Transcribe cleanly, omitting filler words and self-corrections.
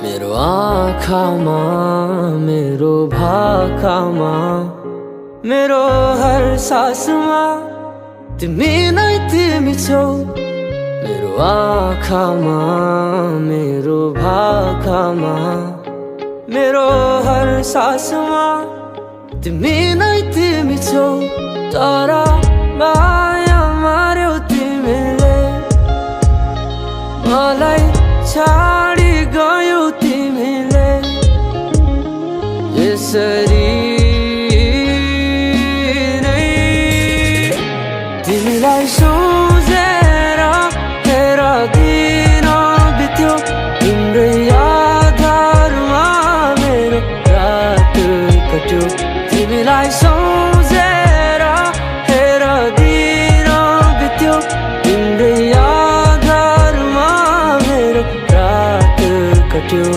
मेरो आँखामा मेरो भाकामा मेरो हर सासमा तिमी नै तिमी छौ। मेरो आँखामा मेरो भाकामा मेरो हर सासमा तिमी नै तिमी छौ। तर माया मार्यौ तिमीले मलाई छाडी गयौ तिमीले। यसरी नै तिमीलाई सोचेर हेर दिन बित्यो। तिम्रै आधारमा मेरो रात कट्यो। तिमीलाई सोचेर हेर दिन बित्यो। तिम्रै आधारमा मेरो रात कट्यो।